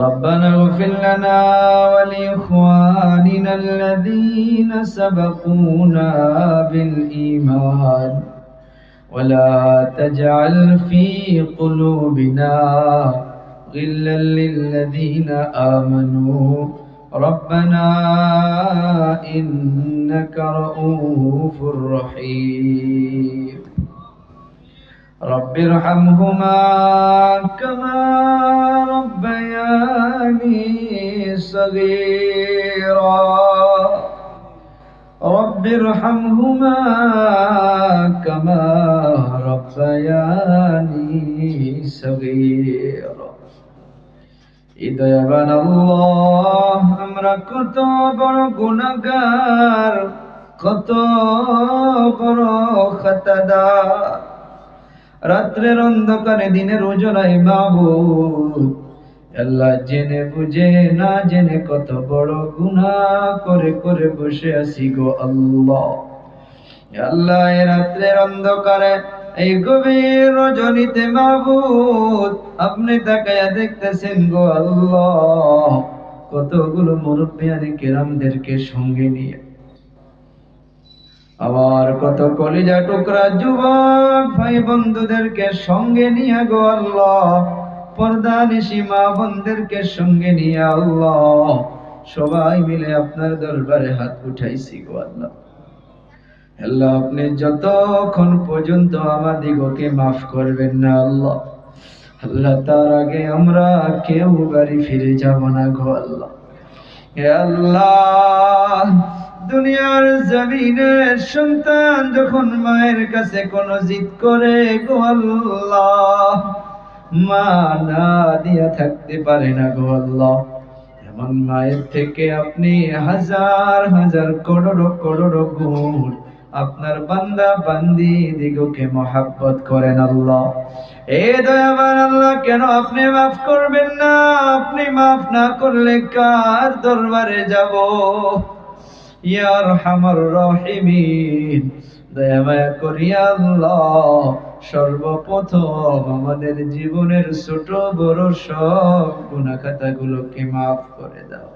ربنا اغفر لنا ولإخواننا الذين سبقونا بالإيمان ولا تجعل في قلوبنا غلا للذين آمنوا ربنا إنك رؤوف رحيم رب ارحمهما كما ربياني صغيرا رب ارحمهما كما ربياني صغيرا দয়াবান আল্লাহ, আমরা কত বড় গুনাহগার, কত বড় খাতাদার। রাত্রের অন্ধকারে দিনের উজলায় মাবুদ আল্লাহ, জেনে বুঝে না জেনে কত বড় গুনাহ করে করে বসে আছি গো আল্লাহ। আল্লাহ, এই রাত্রের অন্ধকারে, এই গভীর রজনীতে মাবুদ আপনি তাকায়া দেখতেছেন গো আল্লাহ, কতগুলো মুরব্বিয়ানে কেরামদেরকে সঙ্গে নিয়ে, আবার কত কলিজা টুকরা যুবক ভাই বন্ধুদেরকে সঙ্গে নিয়ে গো আল্লাহ, পর্দানিশী মা বোনদেরকে সঙ্গে নিয়ে আল্লাহ সবাই মিলে আপনার দরবারে হাত উঠাইছি গো আল্লাহ। আল্লাহ, আপনি যতক্ষণ পর্যন্ত আমাদিগকে মাফ করবেন না আল্লাহ, আল্লাহ তার আগে আমরা কেউ বাড়ি ফিরে যাব না গো আল্লাহ। হে আল্লাহ, দুনিয়ার জমিনের সন্তান যখন মায়ের কাছে কোনো জিদ করে গো আল্লাহ, মা না দিয়া থাকতে পারে না গো আল্লাহ। এমন মায়ের থেকে আপনি হাজার হাজার করোড় করোড় গুণ আপনার বান্দা বান্দি দিগকে মহাব্বত করেন আল্লাহ। এ দয়াবান আল্লাহ, কেন আপনি মাফ করবেন না? আপনি মাফ না করলে কার দরবারে যাব? ইয়া আরহামার রাহিমিন, দয়া মায়া করিয়া আল্লাহ সর্বপ্রথম আমাদের জীবনের ছোট বড় সব গুনাহ খাতাগুলোকে মাফ করে দাও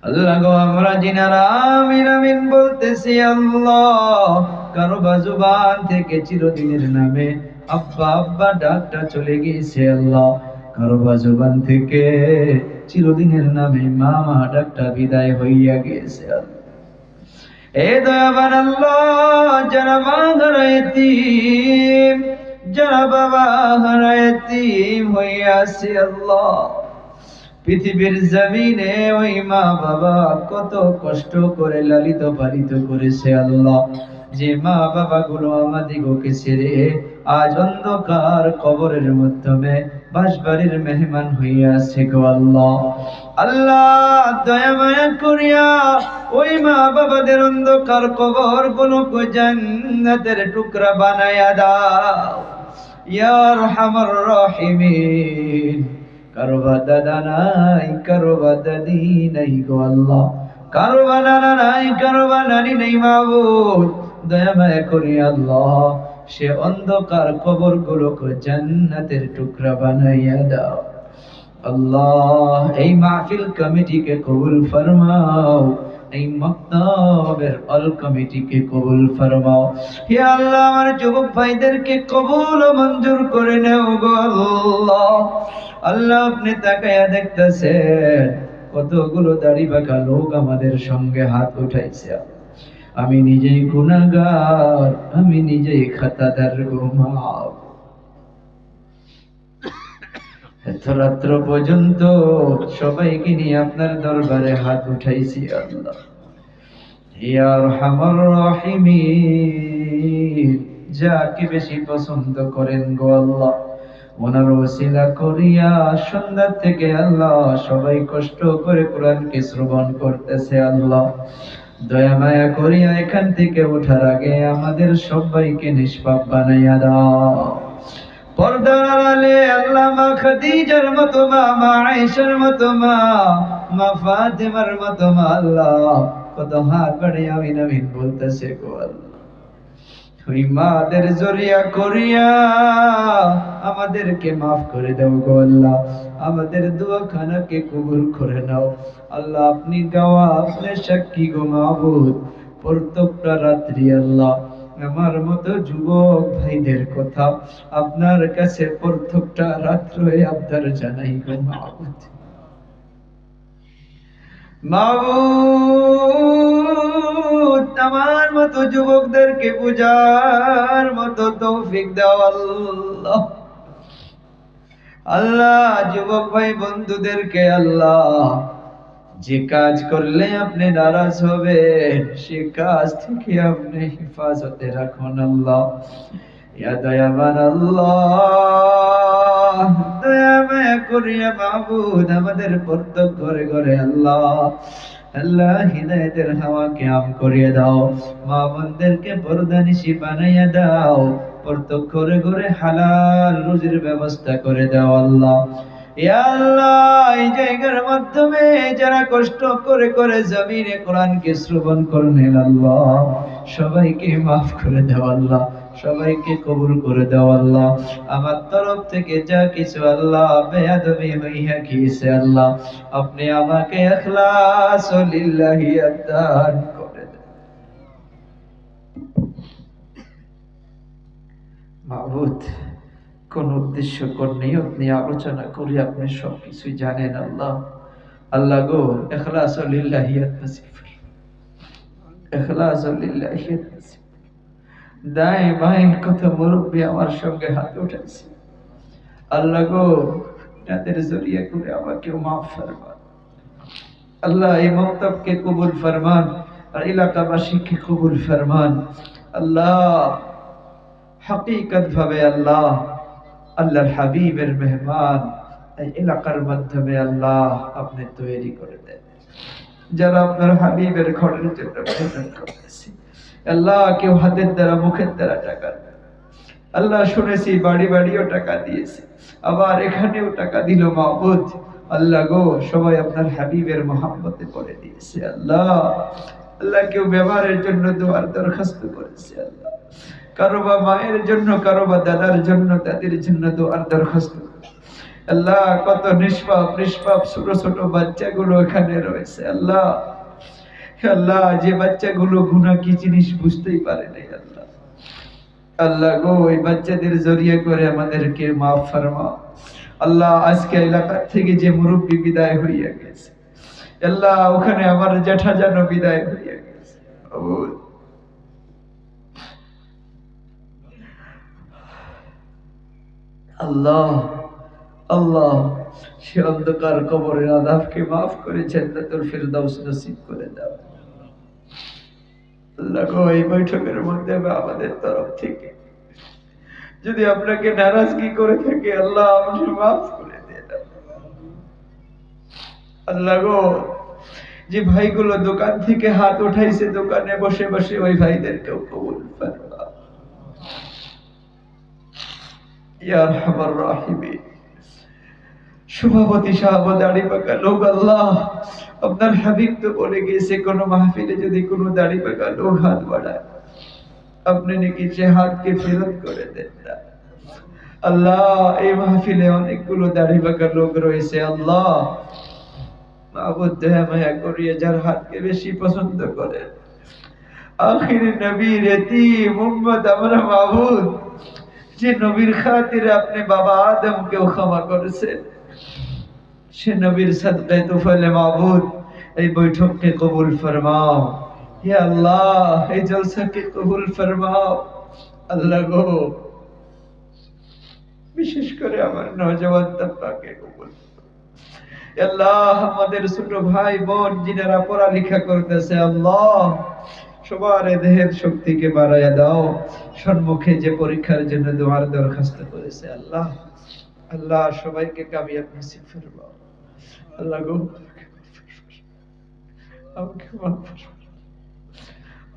আল্লাহ গো। আমরা জিনারা আমিন আমিন বলতেছি আল্লাহ, কারো বা জুবান থেকে চিরদিনের নামে আব্বা আব্বা ডাকটা চলে গিয়েছে আল্লাহ, কারো বা জুবান থেকে চিরদিনের নামে মা মা ডাকটা বিদায় হইয়া গিয়েছে আল্লাহ। এ দয়াবান আল্লাহ, যারা মা হারা এতিম, যারা বাবা হারা এতিম হইয়াছে আল্লাহ, পৃথিবীর জমিনে ওই মা বাবা কত কষ্ট করে লালিত পালিত করেছে আল্লাহ, যে মা বাবা গুলো আমাদিগকে ছেড়ে আজ অন্ধকার কবরের মাধ্যমে বাসবাড়ির মেহমান হইয়াছে গো আল্লাহ। আল্লাহ, দয়া মায়া করিয়া ওই মা বাবাদের অন্ধকার কবর গুলোকে জান্নাতের টুকরা বানায়া দাও ইয়া আরহামার রাহিমিন। কারো বা দাদা নাই, কারো বা দাদি নাই গো আল্লাহ, কারো বা নানা নাই, কারো বা নানি নেই মাবুদ, দয়া মায়া করি আল্লাহ সে অন্ধকার কবর গুলোকে জান্নাতের টুকরা বানাইয়া দাও আল্লাহ। এই মাহফিল কমিটিকে কবুল ফরমাও, এই মক্তবের অল কমিটিকে কবুল ফরমাও হে আল্লাহ। আমার যুবক ভাইদেরকে কবুল ও মঞ্জুর করে নেও গো আল্লাহ। আল্লাহ, আপনি তাকায়া দেখতেছেন কতগুলো দাড়ি বাঁকা লোক আমাদের সঙ্গে হাত উঠাইছে। আমি নিজেই গুনাহগার, আমি নিজেই খাতাদার গো মাফ। এত রাত্র পর্যন্ত সবাইকে নিয়ে আপনার দরবারে হাত উঠাইছি আল্লাহ। ইয়া আরহামার রাহিমিন, যাকে বেশি পছন্দ করেন গো আল্লাহ, ওনার ওসিলা করিয়া সন্ধ্যা থেকে আল্লাহ সবাই কষ্ট করে কোরআনকে শ্রবণ করতেছে আল্লাহ। দয়া মায়া করিয়া এখান থেকে ওঠার আগে আমাদের সবাইকে নিষ্পাপ বানাইয়া দাও। পর্দার আড়ালে আল্লাহ মা খাদিজার মতো মা, মা আয়েশার মতো মা, মা ফাতেমার মতো মা, আল্লাহ কত হাত বাড়িয়ে আমিন আমিন বলতেছে গো আল্লাহ। ওই মাদের জরিয়া করিয়া আমাদেরকে মাফ করে দাও গো আল্লাহ, আমাদের দোয়াখানাকে কবুল করে নাও আল্লাহ। আপনি গাওয়া, আপনি সাক্ষী গো মাবুদ, প্রত্যেকটা রাত্রি আল্লাহ আমার মতো যুবক ভাইদের কথা আপনার কাছে প্রত্যেকটা রাত্রে আবদার জানাই গো মাবুদ। মাবুদ আমার মতো যুবকদেরকে বুঝার মতো তৌফিক দাও আল্লাহ। আল্লাহ যুবক ভাই বন্ধুদেরকে আল্লাহ যে কাজ করলে আপনি নারাজ হবেন সে কাজ থেকে আপনি হেফাজতে রাখুন আল্লাহ। ইয়া দয়াবান আল্লাহ, দয়া মায়া করিয়া মাবুদ আমাদের প্রত্যেক ঘরে ঘরে আল্লাহ আল্লাহ হিদায়াতের হাওয়াকে আম করিয়ে দাও, মা বোনদেরকে পর্দানিশী বানাইয়া দাও, প্রত্যেক ঘরে ঘরে হালাল রুজির ব্যবস্থা করে দাও আল্লাহ। ইয়া আল্লাহ এই জায়গার মাধ্যমে যারা কষ্ট করে করে জমিনে কোরআনকে শ্রবণ করলেন আল্লাহ সবাইকে মাফ করে দাও আল্লাহ, সবাইকে কবুল করে দাও আল্লাহ। আমার তরফ থেকে যা কিছু আল্লাহ বেয়াদবি হইয়া গিয়েছে আল্লাহ আপনি আমাকে ইখলাস লিল্লাহি দান করে দেন মাবুদ। কোন উদ্দেশ্য কোন নিয়ত নিয়ে আলোচনা করি আপনি সবকিছুই জানেন আল্লাহ। আল্লাহ গো ইখলাস লিল্লাহি নসিব, ইখলাস লিল্লাহি নসিব। দায় বাই কত মুরব্বী আমার সঙ্গে হাত উঠাইছে আল্লাহ গো তাদের জড়িয়ে করে আমাকে মাফ ফরমান আল্লাহ। এই মক্তবকে কবুল ফরমান আর এলাকাবাসীকে কবুল ফরমান আল্লাহ। হাকিকত ভাবে আল্লাহ আল্লাহর হাবিবের মেহমান এই এলাকার মাধ্যমে আল্লাহ আপনি তৈরি করে দেন, যারা আপনার হাবিবের ঘরের জন্য মেহনত করতেছে আল্লাহ। কেউ হাতের দ্বারা মুখের দ্বারা টাকা আল্লাহ শুনেছি বাড়ি বাড়িও টাকা দিয়েছে, আবার এখানেও টাকা দিল মাবুদ আল্লাহ গো সবাই আপনার হাবিবের মহব্বতে পড়ে দিয়েছে আল্লাহ। আল্লাহ কেউ ব্যবহারের জন্য দোয়ার দরখাস্ত করেছে আল্লাহ, কারো বা মায়ের জন্য, কারো বা দাদার জন্য, তাদের জন্য দোয়ার দরখাস্ত আল্লাহ। কত নিষ্পাপ নিষ্পাপ ছোট ছোট বাচ্চাগুলো এখানে রয়েছে আল্লাহ। আল্লাহ যে বাচ্চাগুলো গুনাহ কি জিনিস বুঝতেই পারে নাই আল্লাহ, আল্লাহ গো ওই বাচ্চাদের জড়িয়ে করে আমাদেরকে মাফ ফরমাও আল্লাহ। আজকে এলাকা থেকে যে মুরব্বী বিদায় হইয়া গেছে আল্লাহ, ওখানে আমার জ্যাঠা জানো বিদায় হইয়া গেছে আল্লাহ। আল্লাহ সে অন্ধকার কবরের আযাবকে মাফ করে জান্নাতুল ফিরদাউস নসিব করে দাও আল্লাহ গো। এই বৈঠকের মধ্যে আমাদের তরফ থেকে যদি আপনাকে নারাজগি করে থাকে আল্লাহ আপনি মাফ করে দেন আল্লাহ গো। যে ভাইগুলো দোকান থেকে হাত উঠাইছে দোকানে বসে বসে ওই ভাইদেরকেও কবুল ফরমাও ইয়া আরহামার রাহিমিন। সভাপতি সাহেব দাড়ি পাকা লোক আল্লাহ, আপনার হাবিব তো বলে গিয়েছে কোন মাহফিলে যদি কোনো দাড়ি পাকা লোক হাত বাড়ায় আপনি নাকি সে হাতকে ফেরত করে দেন না আল্লাহ। এই মাহফিলে অনেকগুলো দাড়ি পাকা লোক রয়েছে আল্লাহ, মাবুদ দয়া মায়া করিয়ে যার হাতকে বেশি পছন্দ করেন আখির নবীর এতিম উম্মত আমরা মাবুদ, যে নবীর খাতিরে আপনি বাবা আদমকেও ক্ষমা করেছেন সে নবীর সাদকায়ে তুফাইলে মাবুদ এই বৈঠককে কবুল ফরমাও হে আল্লাহ। এই জলসাকে কবুল ফরমাও আল্লাহ গো। বিশেষ করে আমার নওজওয়ান তবকাকে কবুল আল্লাহ। আমাদের ছোট ভাই বোন যিনারা পড়ালেখা করতেছে আল্লাহ সবার দেহের শক্তিকে বাড়াইয়া দাও। সম্মুখে যে পরীক্ষার জন্য দোয়ার দরখাস্ত করেছে আল্লাহ, আল্লাহ সবাইকে কামিয়াব নসিব ফরমাও আল্লাহ গো। আমাকে মাফ করো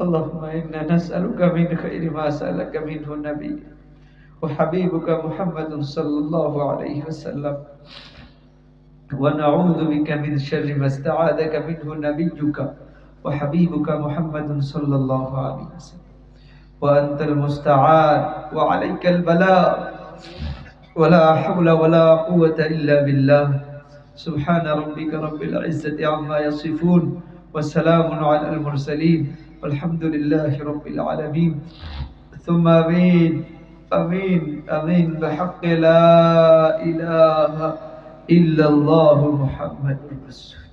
اللهم إنا نسألك من خير ما سألك منه النبي وحبيبك محمد صلى الله عليه وسلم ونعوذ بك من شر ما استعاذك منه نبيك وحبيبك محمد صلى الله عليه وسلم وأنت المستعان وعليك البلاء ولا حول ولا قوة إلا بالله. سبحان ربك رب العزة عما يصفون وسلام على المرسلين والحمد لله رب العالمين. ثم آمين آمين آمين بحق لا إله إلا الله محمد رسول